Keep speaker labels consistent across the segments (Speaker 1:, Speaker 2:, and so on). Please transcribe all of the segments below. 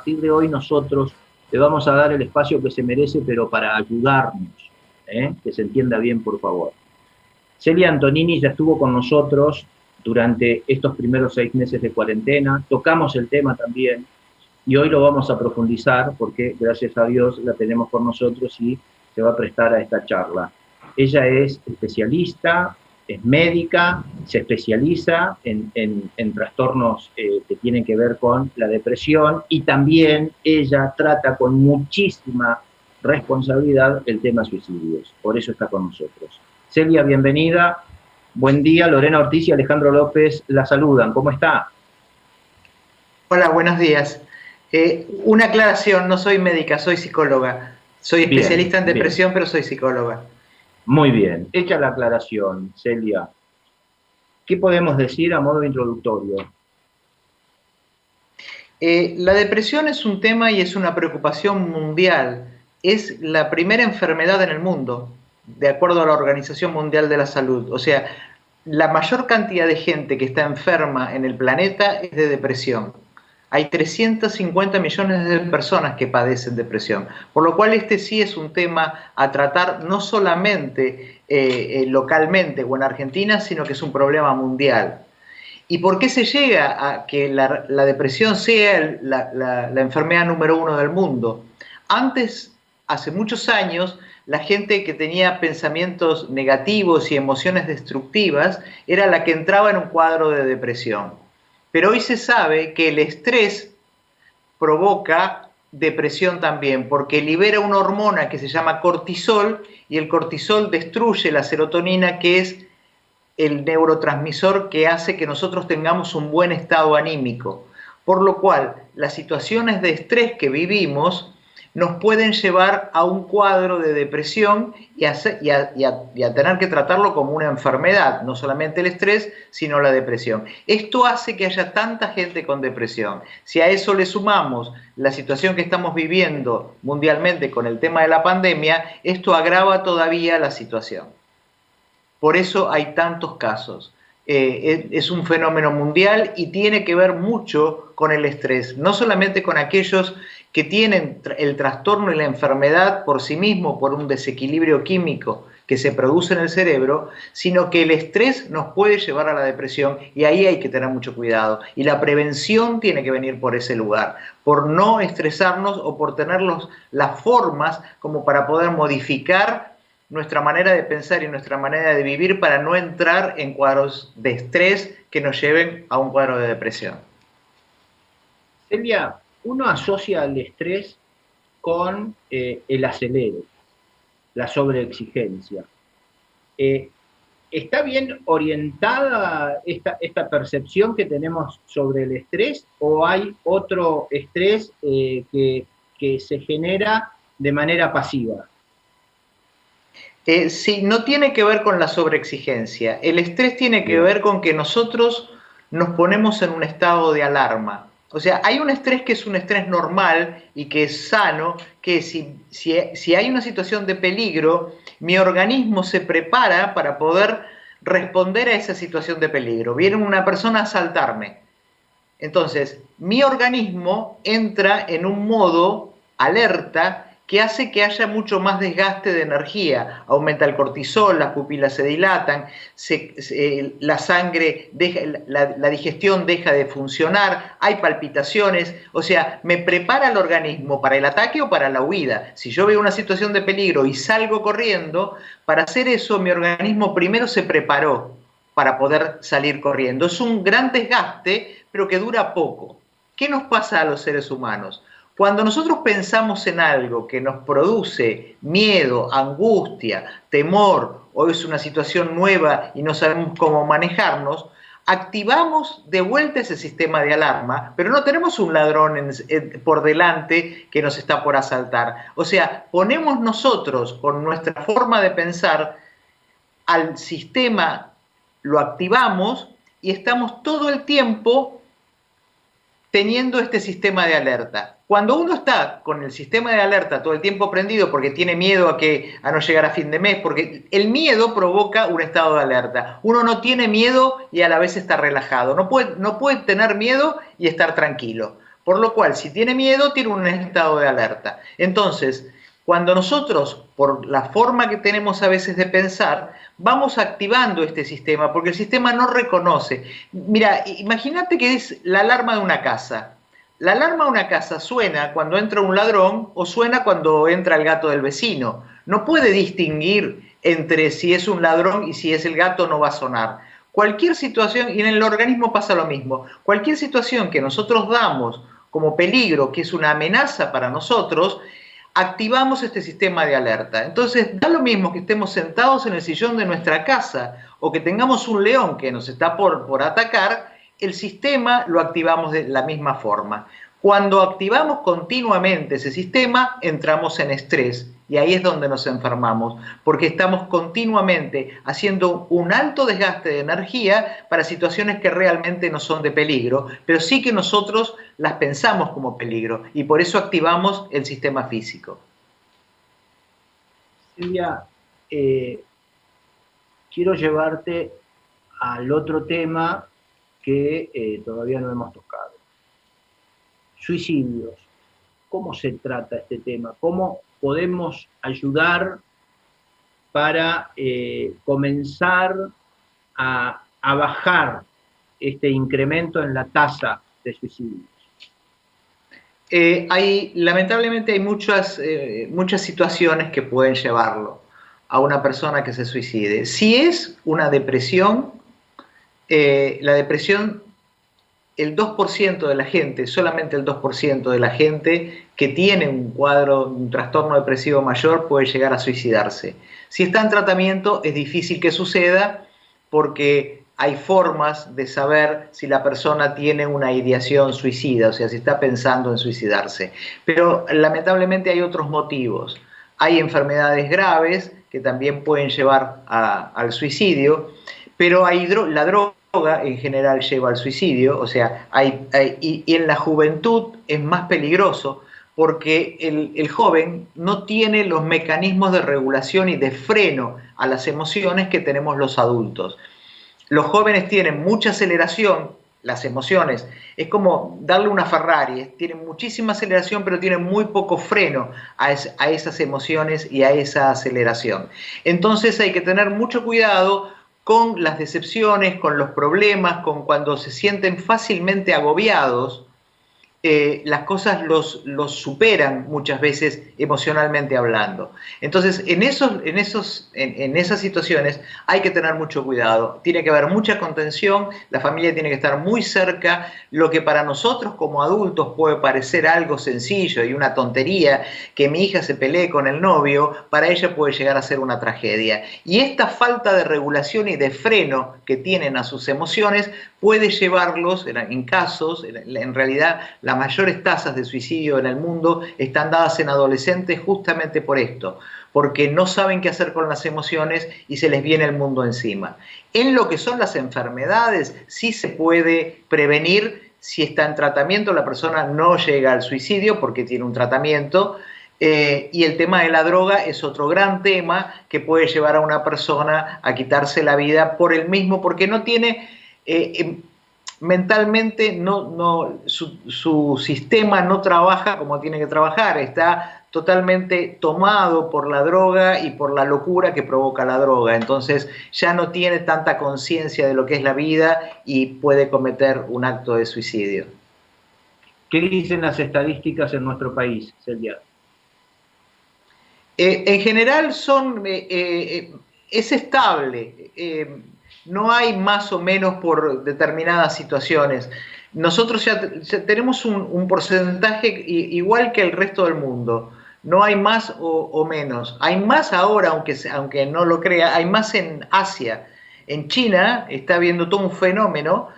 Speaker 1: partir de hoy nosotros le vamos a dar el espacio que se merece, pero para ayudarnos, que se entienda bien, por favor. Celia Antonini ya estuvo con nosotros durante estos primeros 6 meses de cuarentena, tocamos el tema también, y hoy lo vamos a profundizar porque, gracias a Dios, la tenemos con nosotros y se va a prestar a esta charla. Ella es especialista, es médica, se especializa en trastornos que tienen que ver con la depresión y también ella trata con muchísima responsabilidad el tema suicidios. Por eso está con nosotros. Celia, bienvenida. Buen día. Lorena Ortiz y Alejandro López la saludan. ¿Cómo está?
Speaker 2: Hola, buenos días. Una aclaración, no soy médica, soy psicóloga. Soy especialista en depresión, pero soy psicóloga.
Speaker 1: Muy bien. Hecha la aclaración, Celia, ¿qué podemos decir a modo introductorio?
Speaker 2: La depresión es un tema y es una preocupación mundial. Es la primera enfermedad en el mundo, de acuerdo a la Organización Mundial de la Salud. O sea, la mayor cantidad de gente que está enferma en el planeta es de depresión. Hay 350 millones de personas que padecen depresión, por lo cual este sí es un tema a tratar no solamente localmente o en Argentina, sino que es un problema mundial. ¿Y por qué se llega a que la depresión sea la enfermedad número 1 del mundo? Antes, hace muchos años, la gente que tenía pensamientos negativos y emociones destructivas era la que entraba en un cuadro de depresión. Pero hoy se sabe que el estrés provoca depresión también, porque libera una hormona que se llama cortisol y el cortisol destruye la serotonina, que es el neurotransmisor que hace que nosotros tengamos un buen estado anímico. Por lo cual, las situaciones de estrés que vivimos nos pueden llevar a un cuadro de depresión y a tener que tratarlo como una enfermedad, no solamente el estrés, sino la depresión. Esto hace que haya tanta gente con depresión. Si a eso le sumamos la situación que estamos viviendo mundialmente con el tema de la pandemia, esto agrava todavía la situación. Por eso hay tantos casos. Es un fenómeno mundial y tiene que ver mucho con el estrés, no solamente con aquellos que tienen el trastorno y la enfermedad por sí mismo, por un desequilibrio químico que se produce en el cerebro, sino que el estrés nos puede llevar a la depresión y ahí hay que tener mucho cuidado. Y la prevención tiene que venir por ese lugar, por no estresarnos o por tener las formas como para poder modificar nuestra manera de pensar y nuestra manera de vivir para no entrar en cuadros de estrés que nos lleven a un cuadro de depresión.
Speaker 1: Celia, uno asocia el estrés con el acelere, la sobreexigencia. ¿Está bien orientada esta percepción que tenemos sobre el estrés o hay otro estrés que se genera de manera pasiva?
Speaker 2: Sí, no tiene que ver con la sobreexigencia. El estrés tiene que ver con que nosotros nos ponemos en un estado de alarma. O sea, hay un estrés que es un estrés normal y que es sano, que si hay una situación de peligro, mi organismo se prepara para poder responder a esa situación de peligro. Viene una persona a asaltarme. Entonces, mi organismo entra en un modo alerta que hace que haya mucho más desgaste de energía. Aumenta el cortisol, las pupilas se dilatan, la sangre, la digestión deja de funcionar, hay palpitaciones, o sea, me prepara el organismo para el ataque o para la huida. Si yo veo una situación de peligro y salgo corriendo, para hacer eso mi organismo primero se preparó para poder salir corriendo. Es un gran desgaste, pero que dura poco. ¿Qué nos pasa a los seres humanos? Cuando nosotros pensamos en algo que nos produce miedo, angustia, temor, o es una situación nueva y no sabemos cómo manejarnos, activamos de vuelta ese sistema de alarma, pero no tenemos un ladrón por delante que nos está por asaltar. O sea, ponemos nosotros, con nuestra forma de pensar, al sistema, lo activamos y estamos todo el tiempo teniendo este sistema de alerta. Cuando uno está con el sistema de alerta todo el tiempo prendido porque tiene miedo a no llegar a fin de mes, porque el miedo provoca un estado de alerta. Uno no tiene miedo y a la vez está relajado. No puede tener miedo y estar tranquilo. Por lo cual, si tiene miedo, tiene un estado de alerta. Entonces, cuando nosotros, por la forma que tenemos a veces de pensar, vamos activando este sistema, porque el sistema no reconoce. Mira, imagínate que es la alarma de una casa. La alarma de una casa suena cuando entra un ladrón o suena cuando entra el gato del vecino. No puede distinguir entre si es un ladrón y si es el gato, no va a sonar. Cualquier situación, y en el organismo pasa lo mismo, cualquier situación que nosotros damos como peligro, que es una amenaza para nosotros, activamos este sistema de alerta. Entonces, da lo mismo que estemos sentados en el sillón de nuestra casa o que tengamos un león que nos está por atacar, el sistema lo activamos de la misma forma. Cuando activamos continuamente ese sistema, entramos en estrés y ahí es donde nos enfermamos, porque estamos continuamente haciendo un alto desgaste de energía para situaciones que realmente no son de peligro, pero sí que nosotros las pensamos como peligro y por eso activamos el sistema físico.
Speaker 1: Silvia, quiero llevarte al otro tema que todavía no hemos tocado. Suicidios. ¿Cómo se trata este tema? ¿Cómo podemos ayudar para comenzar a bajar este incremento en la tasa de suicidios?
Speaker 2: Lamentablemente hay muchas situaciones que pueden llevarlo a una persona que se suicide. Si es una depresión, la depresión, el 2% de la gente, solamente el 2% de la gente que tiene un cuadro, un trastorno depresivo mayor puede llegar a suicidarse. Si está en tratamiento es difícil que suceda porque hay formas de saber si la persona tiene una ideación suicida, o sea, si está pensando en suicidarse. Pero lamentablemente hay otros motivos. Hay enfermedades graves que también pueden llevar al suicidio, pero la droga en general lleva al suicidio, o sea, y en la juventud es más peligroso porque el joven no tiene los mecanismos de regulación y de freno a las emociones que tenemos los adultos. Los jóvenes tienen mucha aceleración, las emociones, es como darle una Ferrari, tienen muchísima aceleración pero tienen muy poco freno a esas emociones y a esa aceleración. Entonces hay que tener mucho cuidado con las decepciones, con los problemas, con cuando se sienten fácilmente agobiados, las cosas los superan muchas veces emocionalmente hablando. Entonces, en esas situaciones hay que tener mucho cuidado, tiene que haber mucha contención, la familia tiene que estar muy cerca, lo que para nosotros como adultos puede parecer algo sencillo y una tontería, que mi hija se pelee con el novio, para ella puede llegar a ser una tragedia. Y esta falta de regulación y de freno que tienen a sus emociones puede llevarlos, en casos, en realidad, las mayores tasas de suicidio en el mundo están dadas en adolescentes justamente por esto, porque no saben qué hacer con las emociones y se les viene el mundo encima. En lo que son las enfermedades, sí se puede prevenir si está en tratamiento, la persona no llega al suicidio porque tiene un tratamiento, y el tema de la droga es otro gran tema que puede llevar a una persona a quitarse la vida porque no tiene... mentalmente su sistema no trabaja como tiene que trabajar, está totalmente tomado por la droga y por la locura que provoca la droga, entonces ya no tiene tanta conciencia de lo que es la vida y puede cometer un acto de suicidio.
Speaker 1: ¿Qué dicen las estadísticas en nuestro país, Celia?
Speaker 2: En general es estable. No hay más o menos por determinadas situaciones. Nosotros ya tenemos un porcentaje igual que el resto del mundo. No hay más o menos. Hay más ahora, aunque no lo crea, hay más en Asia. En China está habiendo todo un fenómeno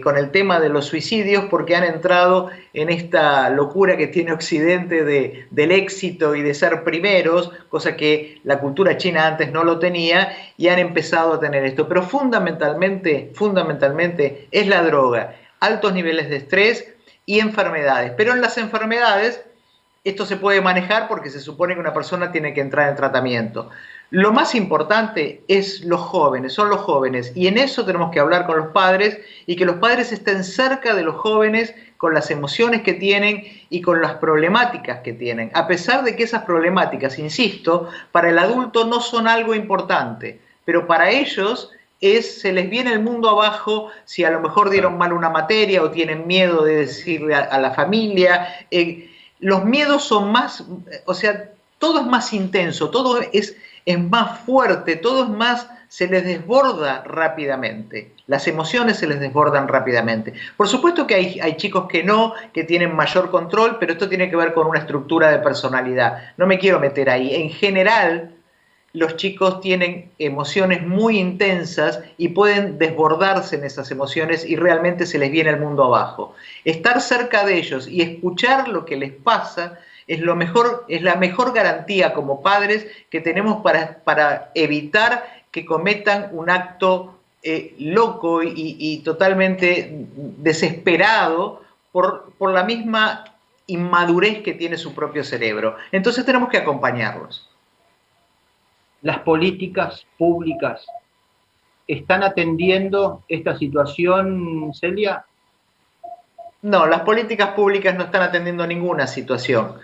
Speaker 2: con el tema de los suicidios porque han entrado en esta locura que tiene Occidente del éxito y de ser primeros, cosa que la cultura china antes no lo tenía, y han empezado a tener esto. Pero fundamentalmente es la droga, altos niveles de estrés y enfermedades. Pero en las enfermedades esto se puede manejar porque se supone que una persona tiene que entrar en tratamiento. Lo más importante son los jóvenes, y en eso tenemos que hablar con los padres y que los padres estén cerca de los jóvenes con las emociones que tienen y con las problemáticas que tienen, a pesar de que esas problemáticas, insisto, para el adulto no son algo importante, pero para ellos se les viene el mundo abajo si a lo mejor dieron mal una materia o tienen miedo de decirle a la familia. Los miedos son más, o sea, todo es más intenso, todo es más fuerte, todo es más, se les desborda rápidamente, las emociones se les desbordan rápidamente. Por supuesto que hay chicos que tienen mayor control, pero esto tiene que ver con una estructura de personalidad. No me quiero meter ahí. En general, los chicos tienen emociones muy intensas y pueden desbordarse en esas emociones y realmente se les viene el mundo abajo. Estar cerca de ellos y escuchar lo que les pasa es la mejor garantía como padres que tenemos para evitar que cometan un acto loco y totalmente desesperado por la misma inmadurez que tiene su propio cerebro. Entonces tenemos que acompañarlos.
Speaker 1: ¿Las políticas públicas están atendiendo esta situación, Celia?
Speaker 2: No, las políticas públicas no están atendiendo ninguna situación.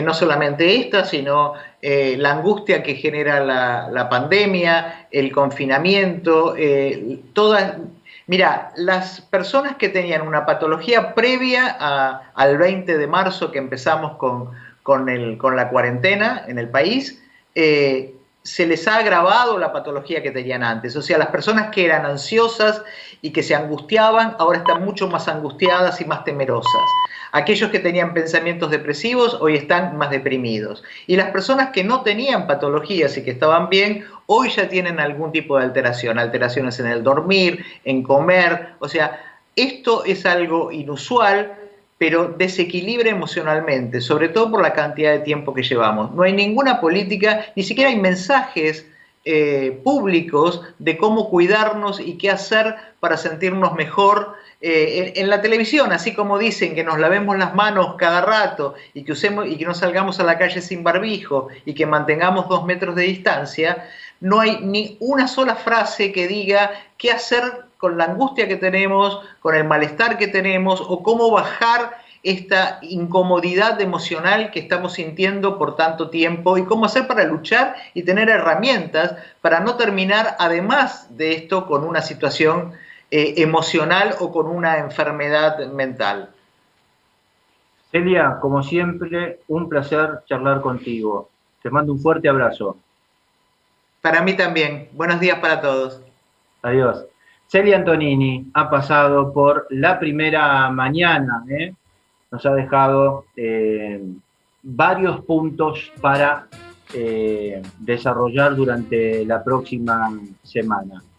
Speaker 2: No solamente esta, sino la angustia que genera la pandemia, el confinamiento, Mira, las personas que tenían una patología previa al 20 de marzo que empezamos con la cuarentena en el país, se les ha agravado la patología que tenían antes. O sea, las personas que eran ansiosas y que se angustiaban, ahora están mucho más angustiadas y más temerosas. Aquellos que tenían pensamientos depresivos, hoy están más deprimidos. Y las personas que no tenían patologías y que estaban bien, hoy ya tienen algún tipo de alteración, alteraciones en el dormir, en comer. O sea, esto es algo inusual, pero desequilibra emocionalmente, sobre todo por la cantidad de tiempo que llevamos. No hay ninguna política, ni siquiera hay mensajes públicos de cómo cuidarnos y qué hacer para sentirnos mejor. En la televisión, así como dicen que nos lavemos las manos cada rato y que no salgamos a la calle sin barbijo y que mantengamos 2 metros de distancia, no hay ni una sola frase que diga qué hacer con la angustia que tenemos, con el malestar que tenemos o cómo bajar esta incomodidad emocional que estamos sintiendo por tanto tiempo y cómo hacer para luchar y tener herramientas para no terminar, además de esto, con una situación emocional o con una enfermedad mental.
Speaker 1: Celia, como siempre, un placer charlar contigo. Te mando un fuerte abrazo.
Speaker 2: Para mí también. Buenos días para todos.
Speaker 1: Adiós. Celia Antonini ha pasado por la primera mañana, nos ha dejado varios puntos para desarrollar durante la próxima semana.